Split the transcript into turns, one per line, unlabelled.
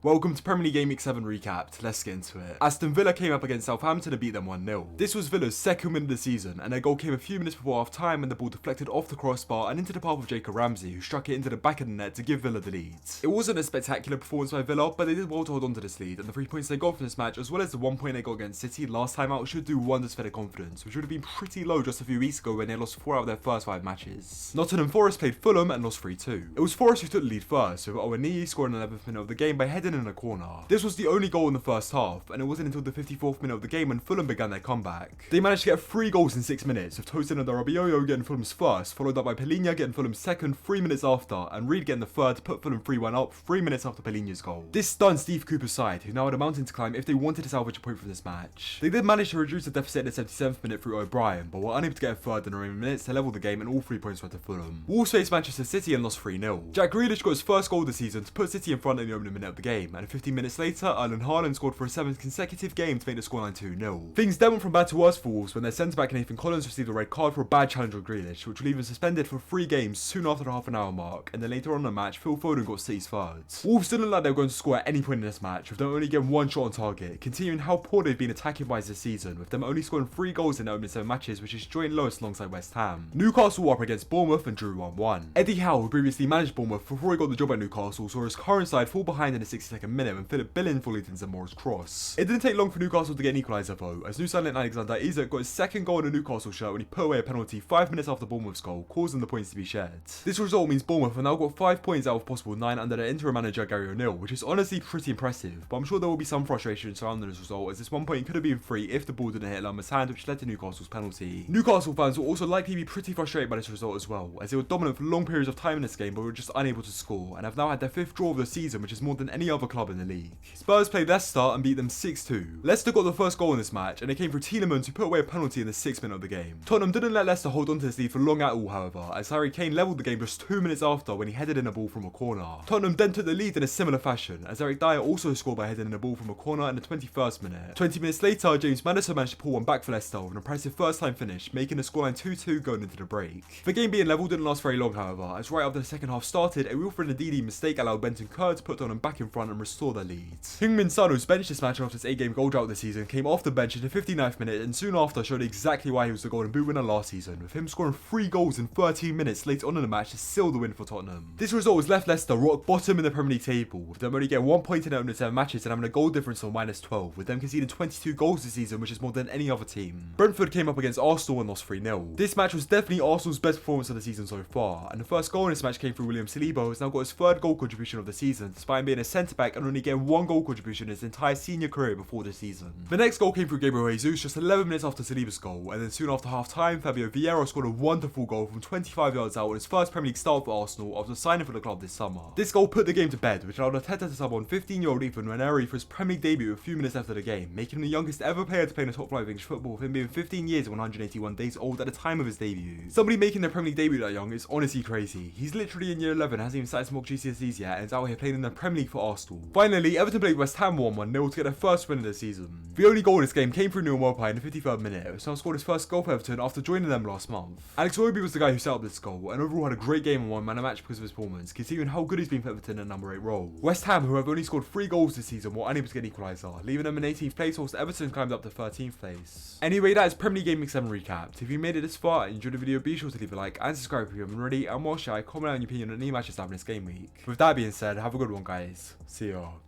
Welcome to Premier League Gameweek 7 recap. Let's get into it. Aston Villa came up against Southampton and beat them 1-0. This was Villa's second win of the season, and their goal came a few minutes before half time when the ball deflected off the crossbar and into the path of Jacob Ramsey, who struck it into the back of the net to give Villa the lead. It wasn't a spectacular performance by Villa, but they did well to hold on to this lead, and the 3 points they got from this match, as well as the 1 point they got against City last time out, should do wonders for their confidence, which would have been pretty low just a few weeks ago when they lost 4 out of their first 5 matches. Nottingham Forest played Fulham and lost 3-2. It was Forest who took the lead first, with Nwaneri scoring in the 11th minute of the game by heading in a corner. This was the only goal in the first half, and it wasn't until the 54th minute of the game when Fulham began their comeback. They managed to get 3 goals in 6 minutes, with Tosin and Darabioyo getting Fulham's first, followed up by Palhinha getting Fulham's second 3 minutes after, and Reed getting the third to put Fulham 3-1 up 3 minutes after Palhinha's goal. This stunned Steve Cooper's side, who now had a mountain to climb if they wanted to salvage a point from this match. They did manage to reduce the deficit in the 77th minute through O'Brien, but were unable to get a third in the remaining minutes to level the game, and all 3 points went to Fulham. Wolves faced Manchester City and lost 3-0. Jack Grealish got his first goal of the season to put City in front in the opening minute of the game, and 15 minutes later, Erling Haaland scored for a 7th consecutive game to make the scoreline 2-0. Things then went from bad to worse for Wolves when their centre-back Nathan Collins received a red card for a bad challenge on Grealish, which will leave him suspended for 3 games soon after the half-an-hour mark, and then later on in the match, Phil Foden got City's third. Wolves didn't look like they were going to score at any point in this match, with them only getting 1 shot on target, continuing how poor they've been attacking-wise this season, with them only scoring 3 goals in their opening 7 matches, which is joint lowest alongside West Ham. Newcastle were up against Bournemouth and drew 1-1. Eddie Howe, who previously managed Bournemouth before he got the job at Newcastle, saw his current side fall behind in the 62nd minute when Philip Billing volleyed into Zamora's cross. It didn't take long for Newcastle to get an equaliser though, as new signing Alexander Isak got his second goal in a Newcastle shirt when he put away a penalty 5 minutes after Bournemouth's goal, causing the points to be shared. This result means Bournemouth have now got 5 points out of possible 9 under their interim manager Gary O'Neill, which is honestly pretty impressive, but I'm sure there will be some frustration surrounding this result, as this 1 point could have been free if the ball didn't hit Lamer's hand, which led to Newcastle's penalty. Newcastle fans will also likely be pretty frustrated by this result as well, as they were dominant for long periods of time in this game but were just unable to score, and have now had their 5th draw of the season, which is more than any other club in the league. Spurs played Leicester and beat them 6-2. Leicester got the first goal in this match, and it came through Tielemans, who put away a penalty in the 6th minute of the game. Tottenham didn't let Leicester hold on to this lead for long at all, however, as Harry Kane levelled the game just 2 minutes after when he headed in a ball from a corner. Tottenham then took the lead in a similar fashion, as Eric Dyer also scored by heading in a ball from a corner in the 21st minute. 20 minutes later, James Maddison managed to pull one back for Leicester with an impressive first-time finish, making the scoreline 2-2 going into the break. The game being level didn't last very long, however, as right after the second half started, a Wilfred Ndidi mistake allowed Benton Kerr to put Tottenham back in front and restore their lead. Heung-Min Son, who's benched this match after his 8-game goal-drought this season, came off the bench in the 59th minute and soon after showed exactly why he was the Golden Boot winner last season, with him scoring 3 goals in 13 minutes later on in the match to seal the win for Tottenham. This result has left Leicester rock bottom in the Premier League table, with them only getting 1 point in their opening 7 matches and having a goal difference of -12, with them conceding 22 goals this season, which is more than any other team. Brentford came up against Arsenal and lost 3-0. This match was definitely Arsenal's best performance of the season so far, and the first goal in this match came through William Saliba, who has now got his 3rd goal contribution of the season, despite him being a centre-back and only getting 1 goal contribution in his entire senior career before this season. The next goal came through Gabriel Jesus just 11 minutes after Saliba's goal, and then soon after half-time, Fabio Vieira scored a wonderful goal from 25 yards out on his first Premier League start for Arsenal after signing for the club this summer. This goal put the game to bed, which allowed Arteta to sub on 15-year-old Ethan Nwaneri for his Premier League debut a few minutes after the game, making him the youngest ever player to play in the top flight of English football, with him being 15 years and 181 days old at the time of his debut. Somebody making their Premier League debut that young is honestly crazy. He's literally in year 11, hasn't even started his mock GCSEs yet, and is out here playing in the Premier League for Arsenal. Finally, Everton played West Ham 1-1 to get their first win of the season. The only goal in this game came through Neil Maupay in the 53rd minute, who now scored his first goal for Everton after joining them last month. Alex Iwobi was the guy who set up this goal, and overall had a great game and won man of match because of his performance, considering how good he's been for Everton in a number 8 role. West Ham, who have only scored 3 goals this season, were unable to get an equaliser, leaving them in 18th place, whilst Everton climbed up to 13th place. Anyway, that is Premier League Gameweek 7 recap. If you made it this far and enjoyed the video, be sure to leave a like and subscribe if you haven't already, and while shy, comment out your opinion on any matches happening this game week. With that being said, have a good one guys. See ya.